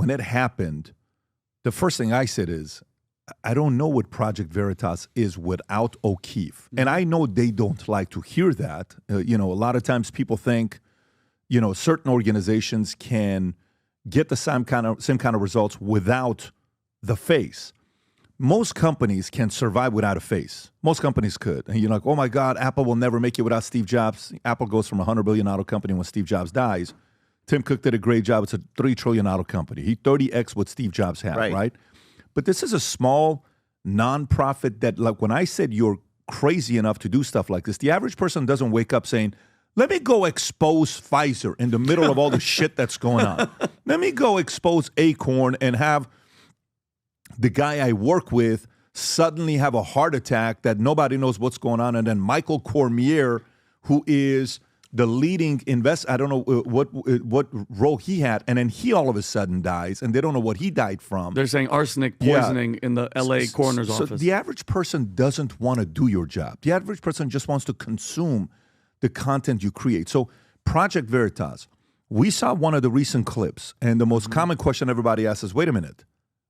when it happened, the first thing I said is, I don't know what Project Veritas is without O'Keefe. And I know they don't like to hear that. A lot of times people think, certain organizations can get the same kind of results without the face. Most companies can survive without a face. Most companies could. And you're like, oh my God, Apple will never make it without Steve Jobs. Apple goes from a $100 billion company when Steve Jobs dies. Tim Cook did a great job. It's a $3 trillion company. He 30x what Steve Jobs had, right? But this is a small nonprofit that, like when I said you're crazy enough to do stuff like this, the average person doesn't wake up saying, let me go expose Pfizer in the middle of all the shit that's going on. Let me go expose Acorn and have the guy I work with suddenly have a heart attack that nobody knows what's going on. And then Michael Cormier, who is the leading investor, I don't know what role he had, and then he all of a sudden dies, and they don't know what he died from. They're saying arsenic poisoning in the L.A. coroner's office. So the average person doesn't want to do your job. The average person just wants to consume the content you create. So Project Veritas, we saw one of the recent clips, and the most common question everybody asks is, wait a minute,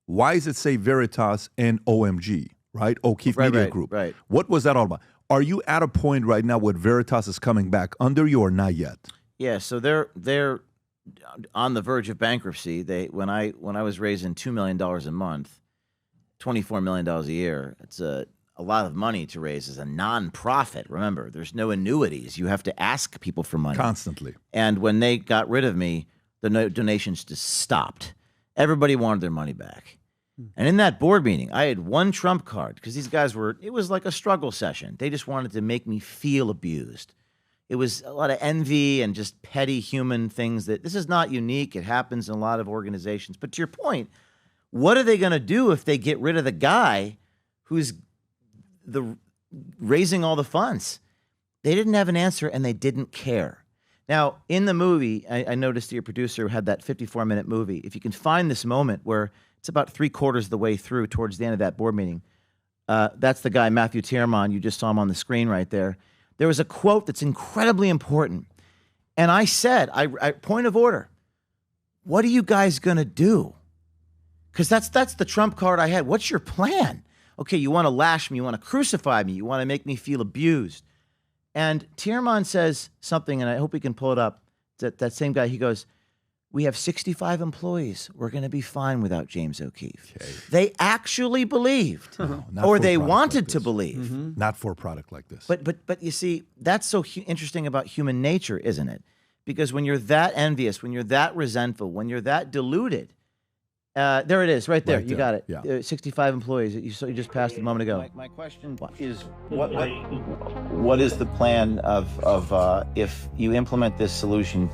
why does it say Veritas and OMG, right? O'Keefe Media Group. Right. What was that all about? Are you at a point right now where Veritas is coming back under you or not yet? Yeah, so they're on the verge of bankruptcy. When I was raising $2 million a month, $24 million a year, it's a lot of money to raise as a nonprofit. Remember, there's no annuities. You have to ask people for money. Constantly. And when they got rid of me, the donations just stopped. Everybody wanted their money back. And in that board meeting, I had one trump card because these guys it was like a struggle session. They just wanted to make me feel abused. It was a lot of envy and just petty human things that this is not unique. It happens in a lot of organizations. But to your point, what are they going to do if they get rid of the guy who's raising all the funds? They didn't have an answer and they didn't care. Now, in the movie, I noticed your producer had that 54-minute movie. If you can find this moment where it's about 3/4 of the way through towards the end of that board meeting. That's the guy, Matthew Tierman. You just saw him on the screen right there. There was a quote that's incredibly important. And I said, point of order, what are you guys going to do? Because that's the trump card I had. What's your plan? Okay, you want to lash me. You want to crucify me. You want to make me feel abused. And Tierman says something, and I hope we can pull it up. That same guy, he goes, we have 65 employees. We're going to be fine without James O'Keefe. Okay. They actually believed, or they wanted to believe. Not for a product like this. But you see, that's so interesting about human nature, isn't it? Because when you're that envious, when you're that resentful, when you're that deluded, there it is, right there. You got it. Yeah. 65 employees. You just passed a moment ago. My question is, what is the plan of if you implement this solution?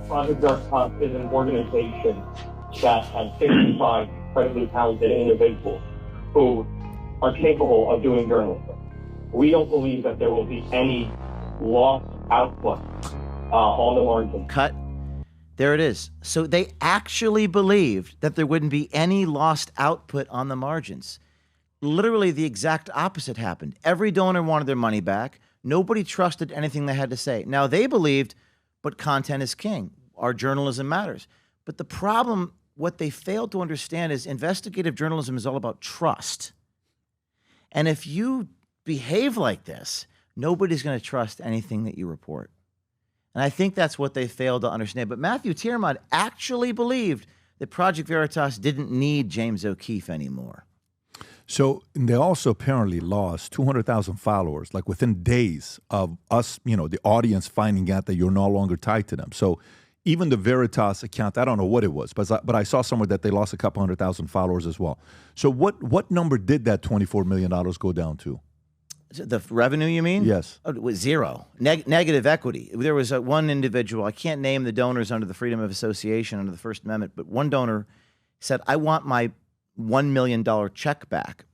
Project Veritas is an organization that has 65 incredibly talented individuals who are capable of doing journalism. We don't believe that there will be any lost output on the margin. Cut. There it is. So they actually believed that there wouldn't be any lost output on the margins. Literally the exact opposite happened. Every donor wanted their money back. Nobody trusted anything they had to say. Now they believed, but content is king. Our journalism matters. But the problem, what they failed to understand is investigative journalism is all about trust. And if you behave like this, nobody's going to trust anything that you report. And I think that's what they failed to understand. But Matthew Tierman actually believed that Project Veritas didn't need James O'Keefe anymore. So they also apparently lost 200,000 followers, like within days of us, the audience finding out that you're no longer tied to them. So even the Veritas account, I don't know what it was, but I saw somewhere that they lost a couple 100,000 followers as well. So what number did that $24 million go down to? The revenue, you mean? Yes. Oh, it was zero. Negative equity. There was one individual, I can't name the donors under the Freedom of Association under the First Amendment, but one donor said, I want my $1 million check back.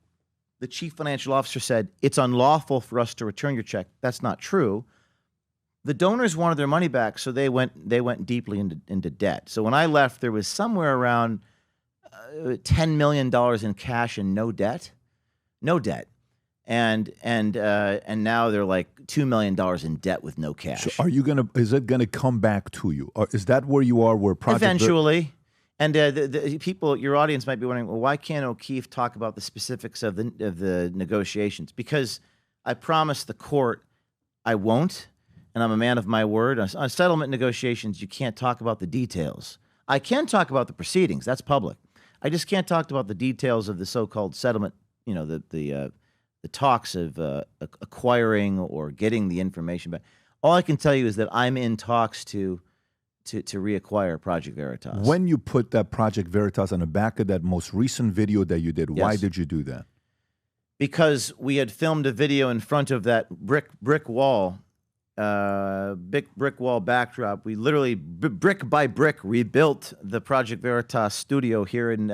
The chief financial officer said, it's unlawful for us to return your check. That's not true. The donors wanted their money back, so they went deeply into debt. So when I left, there was somewhere around $10 million in cash and no debt. And now they're like $2 million in debt with no cash. So is it gonna come back to you? Or is that where you are? Where Project Eventually, And the people, your audience might be wondering, well, why can't O'Keefe talk about the specifics of the negotiations? Because I promised the court I won't, and I'm a man of my word. On settlement negotiations, you can't talk about the details. I can talk about the proceedings. That's public. I just can't talk about the details of the so-called settlement, the talks of acquiring or getting the information back. All I can tell you is that I'm in talks to reacquire Project Veritas. When you put that Project Veritas on the back of that most recent video that you did, why did you do that? Because we had filmed a video in front of that brick wall, brick wall backdrop. We literally brick by brick rebuilt the Project Veritas studio here in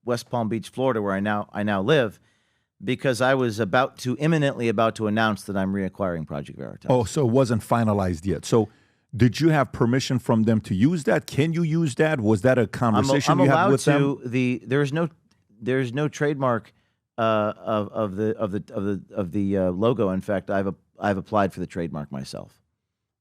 West Palm Beach, Florida, where I now live, because I was imminently about to announce that I'm reacquiring Project Veritas. Oh, so it wasn't finalized yet. So did you have permission from them to use that? Can you use that? Was that a conversation you had with them? There's no trademark of the logo. In fact, I've applied for the trademark myself,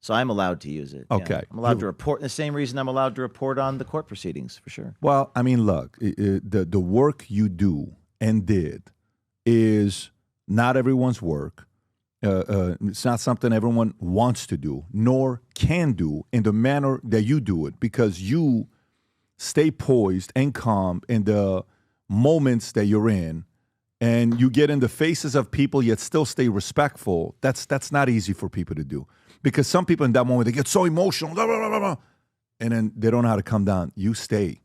so I'm allowed to use it. Okay, yeah. I'm allowed to report. The same reason I'm allowed to report on the court proceedings, for sure. Well, I mean, look, the work you do and did is not everyone's work. It's not something everyone wants to do, nor can do in the manner that you do it, because you stay poised and calm in the moments that you're in, and you get in the faces of people yet still stay respectful. That's not easy for people to do, because some people in that moment, they get so emotional, blah, blah, blah, blah, and then they don't know how to come down. You stay.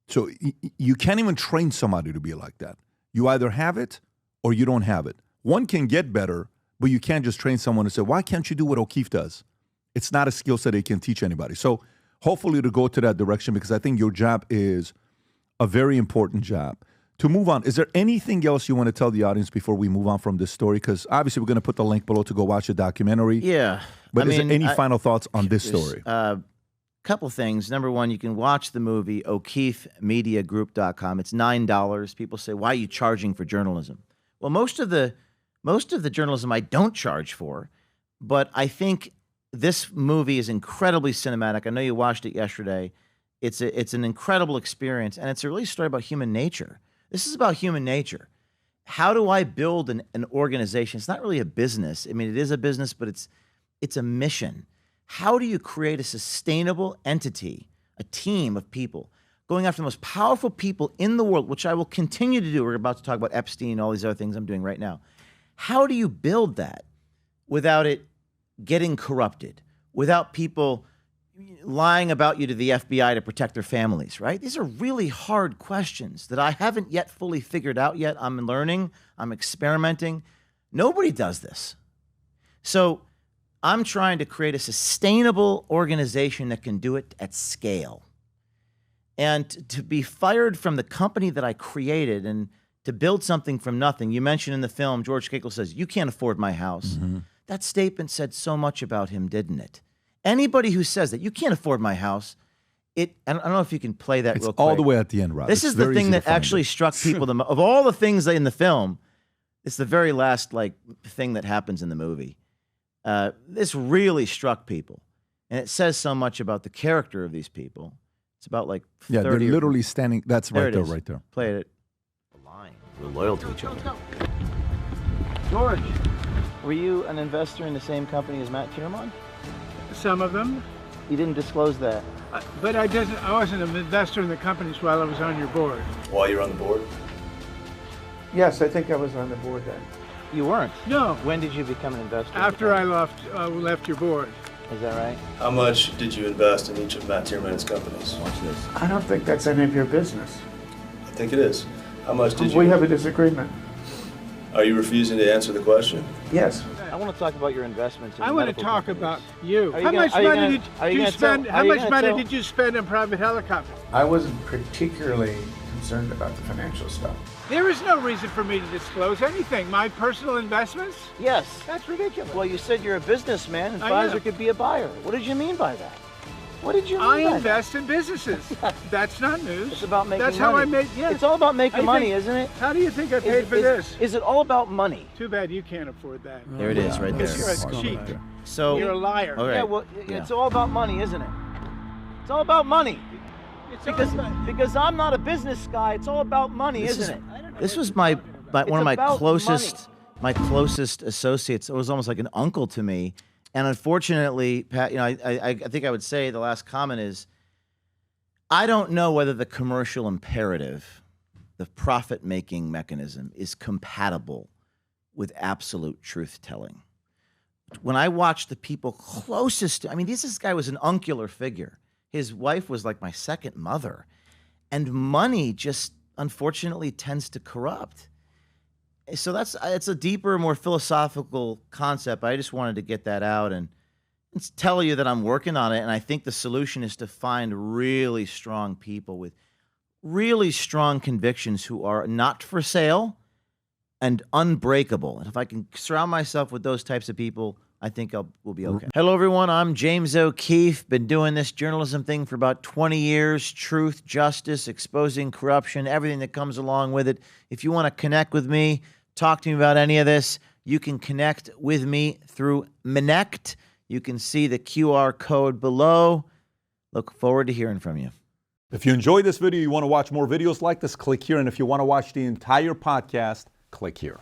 So you can't even train somebody to be like that. You either have it or you don't have it. One can get better, but you can't just train someone and say, why can't you do what O'Keefe does? It's not a skill set they can teach anybody. So hopefully to go to that direction, because I think your job is a very important job. To move on, is there anything else you want to tell the audience before we move on from this story? Because obviously we're going to put the link below to go watch the documentary. Yeah. But is there any final thoughts on this story? Couple things. Number one, you can watch the movie, O'KeefeMediaGroup.com. It's $9. People say, why are you charging for journalism? Well, most of the journalism I don't charge for, but I think this movie is incredibly cinematic. I know you watched it yesterday. It's an incredible experience, and it's a really story about human nature. This is about human nature. How do I build an organization? It's not really a business. I mean, it is a business, but it's a mission. How do you create a sustainable entity, a team of people, going after the most powerful people in the world, which I will continue to do. We're about to talk about Epstein and all these other things I'm doing right now. How do you build that without it getting corrupted, without people lying about you to the FBI to protect their families, right? These are really hard questions that I haven't yet fully figured out yet. I'm learning. I'm experimenting. Nobody does this. So I'm trying to create a sustainable organization that can do it at scale. And to be fired from the company that I created and to build something from nothing. You mentioned in the film, George Kickle says, you can't afford my house. Mm-hmm. That statement said so much about him, didn't it? Anybody who says that, you can't afford my house, I don't know if you can play that real quick. It's all the way at the end, Rob. This is the thing that actually struck people. Of all the things in the film, it's the very last thing that happens in the movie. This really struck people. And it says so much about the character of these people. It's about 30 they're literally standing. That's right there, right there. Play it. Lying. We're loyal to each other. George, were you an investor in the same company as Matt Tierman? Some of them. You didn't disclose that. But I wasn't an investor in the companies while I was on your board. While you're on the board? Yes, I think I was on the board then. You weren't? No. When did you become an investor? After I left your board. Is that right? How much did you invest in each of Matt Tierman's companies? Watch this. I don't think that's any of your business. I think it is. How much did you... We have a disagreement. Are you refusing to answer the question? Yes. I want to talk about your investments. I want to talk about you. How much money did you spend on private helicopters? I wasn't particularly concerned about the financial stuff. There is no reason for me to disclose anything. My personal investments? Yes. That's ridiculous. Well, you said you're a businessman and Pfizer could be a buyer. What did you mean by that? What did you mean by that? I invest in businesses. That's not news. It's about making money. That's how I make, yes. It's all about making money, isn't it? How do you think I paid for this? Is it all about money? Too bad you can't afford that. There it is, right there. Because you're a cheat. So, you're a liar. Okay. Yeah, well, it's all about money, isn't it? It's all about money. Because I'm not a business guy. It's all about money, isn't it? This was one of my closest associates. It was almost like an uncle to me. And unfortunately, Pat, I think I would say the last comment is, I don't know whether the commercial imperative, the profit-making mechanism, is compatible with absolute truth-telling. When I watched the people closest to, this guy was an uncular figure. His wife was like my second mother. And money just, unfortunately, tends to corrupt. So it's a deeper, more philosophical concept. I just wanted to get that out and tell you that I'm working on it. And I think the solution is to find really strong people with really strong convictions who are not for sale and unbreakable. And if I can surround myself with those types of people, I think we'll be okay. Hello, everyone. I'm James O'Keefe. Been doing this journalism thing for about 20 years. Truth, justice, exposing corruption, everything that comes along with it. If you want to connect with me, talk to me about any of this, you can connect with me through Minect. You can see the QR code below. Look forward to hearing from you. If you enjoyed this video, you want to watch more videos like this, click here. And if you want to watch the entire podcast, click here.